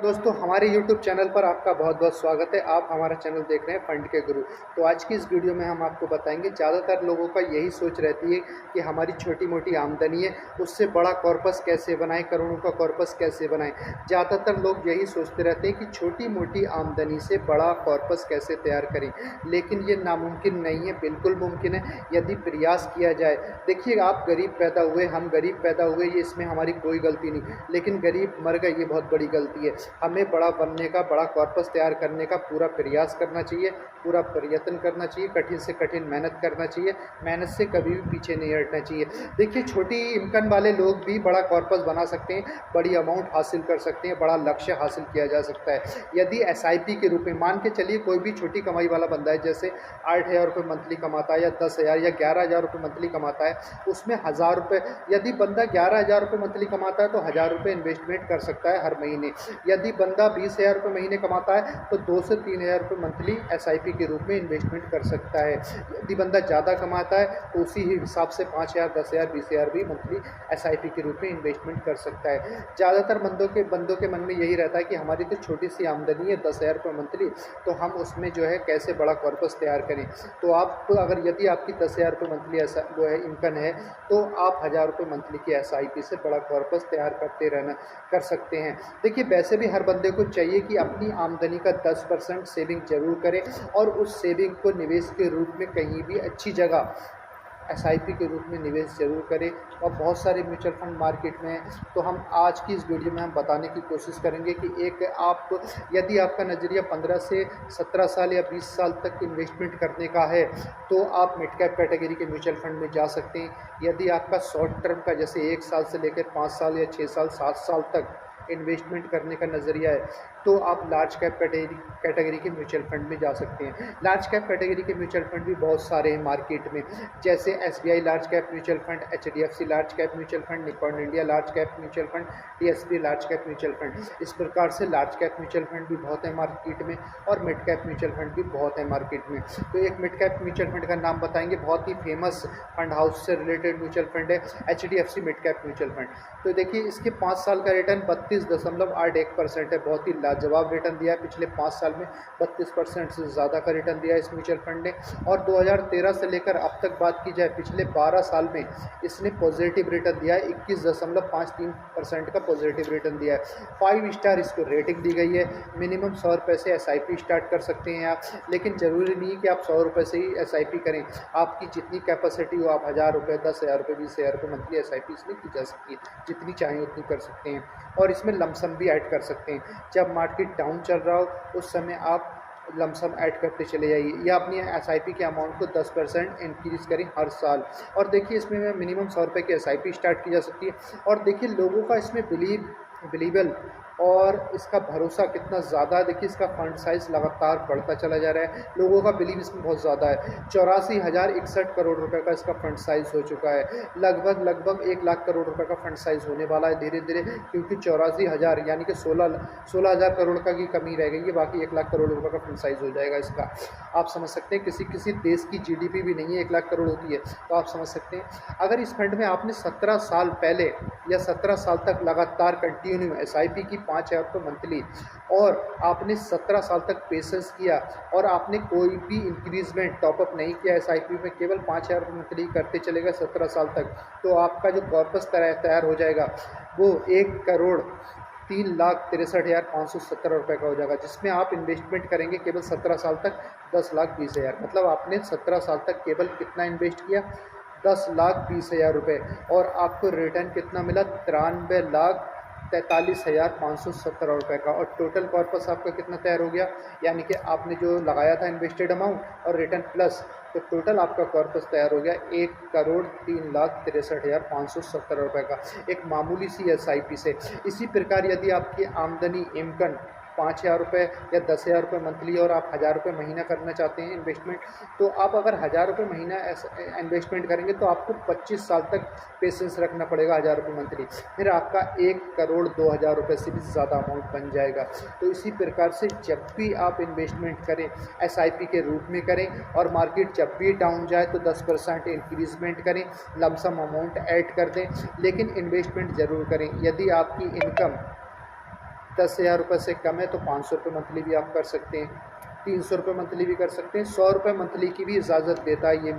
दोस्तों हमारे YouTube channel पर आपका बहुत बहुत स्वागत है। आप हमारा चैनल देख रहे हैं फंड के गुरु। तो आज की इस वीडियो में हम आपको बताएंगे, ज़्यादातर लोगों का यही सोच रहती है कि हमारी छोटी मोटी आमदनी है, उससे बड़ा कॉर्पस कैसे बनाएं, करोड़ों का कॉर्पस कैसे बनाएं। ज़्यादातर लोग यही सोचते रहते हैं कि छोटी मोटी आमदनी से बड़ा कॉर्पस कैसे तैयार करें, लेकिन ये नामुमकिन नहीं है, बिल्कुल मुमकिन है यदि प्रयास किया जाए। देखिए, आप गरीब पैदा हुए, हम गरीब पैदा हुए, ये इसमें हमारी कोई गलती नहीं, लेकिन गरीब मर गए ये बहुत बड़ी गलती है। हमें बड़ा बनने का, बड़ा कॉर्पस तैयार करने का पूरा प्रयास करना चाहिए, पूरा प्रयत्न करना चाहिए, कठिन से कठिन मेहनत करना चाहिए, मेहनत से कभी भी पीछे नहीं हटना चाहिए। देखिए, छोटी इनकम वाले लोग भी बड़ा कॉर्पस बना सकते हैं, बड़ी अमाउंट हासिल कर सकते हैं, बड़ा लक्ष्य हासिल किया जा सकता है यदि एसआईपी के रूप में। मान के चलिए कोई भी छोटी कमाई वाला बंदा है, जैसे 8,000 रुपये मंथली कमाता है, या 10,000 या 11,000 रुपये मंथली कमाता है, उसमें 1,000 रुपये, यदि बंदा 11,000 रुपये मंथली कमाता है तो 1,000 रुपये इन्वेस्टमेंट कर सकता है हर महीने। यदि बंदा 20,000 रुपये महीने कमाता है तो 2 से 3,000 रुपये मंथली एसआईपी के रूप में इन्वेस्टमेंट कर सकता है। यदि बंदा ज़्यादा कमाता है तो उसी ही हिसाब से 5,000, 10,000, 20,000 भी मंथली एसआईपी के रूप में इन्वेस्टमेंट कर सकता है। ज़्यादातर बंदों के मन में यही रहता है कि हमारी तो छोटी सी आमदनी है 10,000 रुपये मंथली, तो हम उसमें जो है कैसे बड़ा कॉर्पस तैयार करें। तो आप अगर यदि आपकी 10,000 रुपये मंथली ऐसा वो है इनकम है, तो आप 1,000 रुपये मंथली की एसआईपी से बड़ा कॉर्पस तैयार करते रहना कर सकते हैं। देखिए, वैसे भी हर बंदे को चाहिए कि अपनी आमदनी का 10% सेविंग जरूर करें, और उस सेविंग को निवेश के रूप में कहीं भी अच्छी जगह एसआईपी के रूप में निवेश जरूर करें। और बहुत सारे म्यूचुअल फंड मार्केट में हैं, तो हम आज की इस वीडियो में हम बताने की कोशिश करेंगे कि एक आप, यदि आपका नज़रिया 15 से 17 साल या 20 साल तक इन्वेस्टमेंट करने का है, तो आप मिड कैप कैटेगरी के म्यूचुअल फंड में जा सकते हैं। यदि आपका शॉर्ट टर्म का, जैसे 1 साल से लेकर 5 साल या 6 साल 7 साल तक इन्वेस्टमेंट करने का नज़रिया है, तो आप लार्ज कैप कैटेगरी के म्यूचुअल फंड में जा सकते हैं। लार्ज कैप कैटेगरी के म्यूचुअल फंड भी बहुत सारे हैं मार्केट में, जैसे SBI large cap mutual fund, HDFC large cap mutual fund, Nippon India large cap mutual fund, TSP large cap mutual fund. इस प्रकार से लार्ज कैप म्यूचुअल फंड भी बहुत है मार्केट में, और मिड कैप म्यूचुअल फंड भी बहुत है मार्केट में। तो एक मिड कैप म्यूचुअल फंड का नाम बताएंगे, बहुत ही फेमस फंड हाउस से रिलेटेड म्यूचुअल फंड है HDFC mid cap mutual fund. तो देखिए, इसके 5 साल का रिटर्न 32.81% है, बहुत ही लाजवाब रिटर्न दिया है। पिछले 5 साल में 32% से ज़्यादा का रिटर्न दिया है इस म्यूचुअल फंड ने। और 2013 से लेकर अब तक बात की जाए, पिछले 12 साल में इसने पॉजिटिव रिटर्न दिया है, 21.53% का पॉजिटिव रिटर्न दिया है। 5 स्टार इसको रेटिंग दी गई है। मिनिमम 100 रुपये से एसआईपी स्टार्ट कर सकते हैं आप, लेकिन ज़रूरी नहीं कि आप 100 रुपये से ही एसआईपी करें। आपकी जितनी कैपेसिटी हो, आप 1,000 रुपये, 10,000 रुपये, 20,000 रुपये मंथली एसआईपी इसमें की जा सकती है, जितनी चाहें उतनी कर सकते हैं। और इसमें लमसम भी ऐड कर सकते हैं। जब मार्केट डाउन चल रहा हो उस समय आप लमसम ऐड करते चले जाइए, या अपनी एसआईपी के अमाउंट को 10% इंक्रीज़ करें हर साल। और देखिए, इसमें मिनिमम 100 रुपये की एसआईपी स्टार्ट की जा सकती है। और देखिए, लोगों का इसमें बिलीवेबल और इसका भरोसा कितना ज़्यादा है। देखिए, इसका फंड साइज़ लगातार बढ़ता चला जा रहा है, लोगों का बिलीव इसमें बहुत ज़्यादा है। 84,061 करोड़ रुपए का इसका फंड साइज़ हो चुका है। लगभग 1 लाख करोड़ रुपए का फंड साइज़ होने वाला है धीरे धीरे, क्योंकि 84,000 यानी कि 16,000 करोड़ का की कमी रह गई है, बाकी 1 लाख करोड़ रुपए का फंड साइज़ हो जाएगा इसका। आप समझ सकते हैं, किसी देश की जीडीपी भी नहीं है 1 लाख करोड़ होती है, तो आप समझ सकते हैं अगर इस फंड में आपने 17 साल पहले या 17 साल तक लगातार कंटिन्यू एसआईपी की 5,000 रुपये मंथली, और आपने 17 साल तक पेशेंस किया, और आपने कोई भी इंक्रीजमेंट टॉपअप नहीं किया एसआईपी में, केवल 5,000 रुपये मंथली करते चलेगा 17 साल तक, तो आपका जो कॉर्पस तैयार हो जाएगा वो 1,03,63,570 रुपये का हो जाएगा, जिसमें आप इन्वेस्टमेंट करेंगे केवल 17 साल तक 10,20,000। मतलब आपने 17 साल तक केवल कितना इन्वेस्ट किया, 10,20,000 रुपये, और आपको रिटर्न कितना मिला, 93,43,570 रुपये का। और टोटल कॉर्पस आपका कितना तैयार हो गया, यानी कि आपने जो लगाया था इन्वेस्टेड अमाउंट और रिटर्न प्लस, तो टोटल आपका कॉर्पस तैयार हो गया 1,03,63,570 रुपये का, एक मामूली सी एसआईपी से। इसी प्रकार यदि आपकी आमदनी इनकम 5,000 रुपये या 10,000 रुपये मंथली, और आप 1,000 रुपये महीना करना चाहते हैं इन्वेस्टमेंट, तो आप अगर 1,000 रुपये महीना इन्वेस्टमेंट करेंगे तो आपको 25 साल तक पेशेंस रखना पड़ेगा 1,000 रुपये मंथली, फिर आपका 1,02,000 रुपये से भी ज़्यादा अमाउंट बन जाएगा। तो इसी प्रकार से जब भी आप इन्वेस्टमेंट करें एसआईपी के रूप में करें, और मार्केट जब भी डाउन जाए तो 10% इंक्रीजमेंट करें, लमसम अमाउंट ऐड कर दें, लेकिन इन्वेस्टमेंट ज़रूर करें। यदि आपकी इनकम 10,000 रुपये से कम है तो 500 रुपये मंथली भी आप कर सकते हैं, 300 रुपये मंथली भी कर सकते हैं, 100 रुपये मंथली की भी इजाज़त देता है ये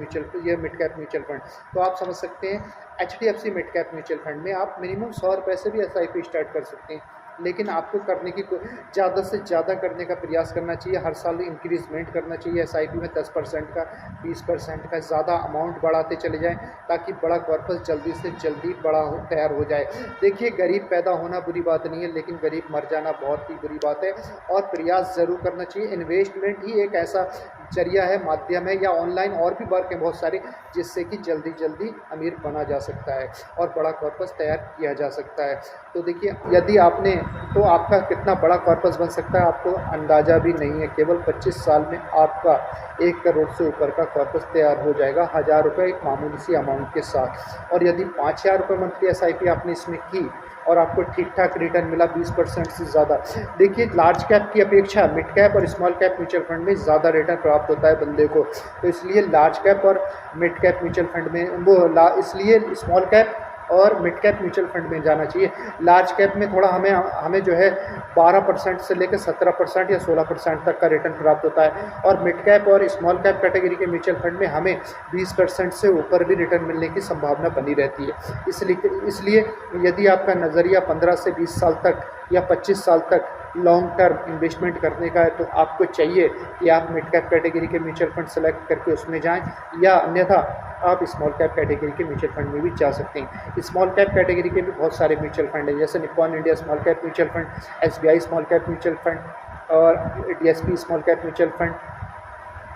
मिड कैप म्यूचुअल फंड। तो आप समझ सकते हैं HDFC mid cap mutual fund में आप मिनिमम 100 रुपये से भी SIP स्टार्ट कर सकते हैं, लेकिन आपको करने की ज़्यादा से ज़्यादा करने का प्रयास करना चाहिए। हर साल इंक्रीजमेंट करना चाहिए SIP में 10% का, 20% का, ज़्यादा अमाउंट बढ़ाते चले जाएं ताकि बड़ा कॉर्पस जल्दी से जल्दी तैयार हो जाए। देखिए, गरीब पैदा होना बुरी बात नहीं है, लेकिन गरीब मर जाना बहुत ही बुरी बात है और प्रयास ज़रूर करना चाहिए। इन्वेस्टमेंट ही एक ऐसा जरिया है, माध्यम है, या ऑनलाइन और भी वर्क हैं बहुत सारे जिससे कि जल्दी अमीर बना जा सकता है और बड़ा कॉर्पस तैयार किया जा सकता है। तो देखिए, यदि आपने तो आपका कितना बड़ा कॉर्पस बन सकता है आपको अंदाज़ा भी नहीं है। केवल 25 साल में आपका 1 करोड़ से ऊपर का कॉर्पस तैयार हो जाएगा, 1000 रुपये एक मामूली सी अमाउंट के साथ। और यदि 5000 रुपये मंथली SIP आपने इसमें की और आपको ठीक ठाक रिटर्न मिला 20% से ज़्यादा। देखिए, लार्ज कैप की अपेक्षा मिड कैप और स्मॉल कैप म्यूचुअल फंड में ज़्यादा रिटर्न प्राप्त होता है बंदे को, तो इसलिए लार्ज कैप और मिड कैप म्यूचुअल फंड में इसलिए स्मॉल कैप और मिड कैप म्यूचुअल फंड में जाना चाहिए। लार्ज कैप में थोड़ा हमें जो है 12% से लेकर 17% या 16% तक का रिटर्न प्राप्त होता है, और मिड कैप और स्मॉल कैप कैटेगरी के म्यूचुअल फंड में हमें 20% से ऊपर भी रिटर्न मिलने की संभावना बनी रहती है। इसलिए यदि आपका नज़रिया 15 से 20 साल तक या 25 साल तक लॉन्ग टर्म इन्वेस्टमेंट करने का है, तो आपको चाहिए कि आप मिड कैप कैटेगरी के म्यूचुअल फंड सेलेक्ट करके उसमें जाएं, या अन्यथा आप स्मॉल कैप कैटेगरी के म्यूचुअल फंड में भी जा सकते हैं। स्मॉल कैप कैटेगरी के भी बहुत सारे म्यूचुअल फंड हैं, जैसे Nippon India small cap mutual fund, SBI small cap mutual fund और DSP small cap mutual fund.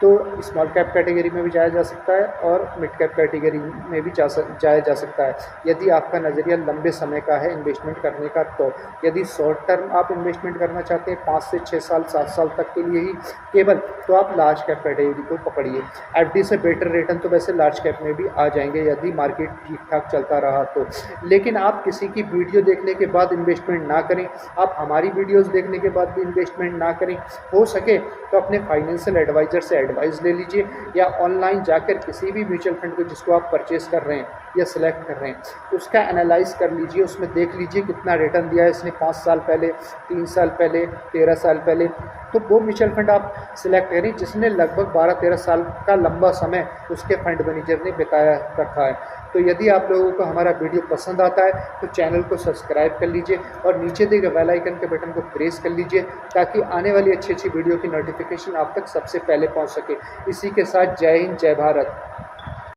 तो स्मॉल कैप कैटेगरी में भी जाया जा सकता है और मिड कैप कैटेगरी में भी जाया जा सकता है यदि आपका नज़रिया लंबे समय का है इन्वेस्टमेंट करने का। तो यदि शॉर्ट टर्म आप इन्वेस्टमेंट करना चाहते हैं 5 से 6 साल 7 साल तक के लिए ही केवल, तो आप लार्ज कैप कैटेगरी को पकड़िए। FD से बेटर रिटर्न तो वैसे लार्ज कैप में भी आ जाएंगे यदि मार्केट ठीक ठाक चलता रहा तो, लेकिन आप किसी की वीडियो देखने के बाद इन्वेस्टमेंट ना करें, आप हमारी वीडियोज़ देखने के बाद भी इन्वेस्टमेंट ना करें। हो सके तो अपने फाइनेंशियल एडवाइज़र से एडवाइस ले लीजिए, या ऑनलाइन जाकर किसी भी म्यूचुअल फंड को जिसको आप परचेज़ कर रहे हैं या सिलेक्ट कर रहे हैं उसका एनालाइज कर लीजिए, उसमें देख लीजिए कितना रिटर्न दिया है इसने 5 साल पहले, 3 साल पहले, 13 साल पहले। तो वो म्यूचुअल फंड आप सिलेक्ट करें जिसने लगभग 12-13 साल का लंबा समय उसके फंड मैनेजर ने बिताया रखा है। तो यदि आप लोगों को हमारा वीडियो पसंद आता है तो चैनल को सब्सक्राइब कर लीजिए और नीचे दिए गए बेल आइकन के बटन को प्रेस कर लीजिए ताकि आने वाली अच्छी वीडियो की नोटिफिकेशन आप तक सबसे पहले पहुंच सके। इसी के साथ जय हिंद, जय भारत।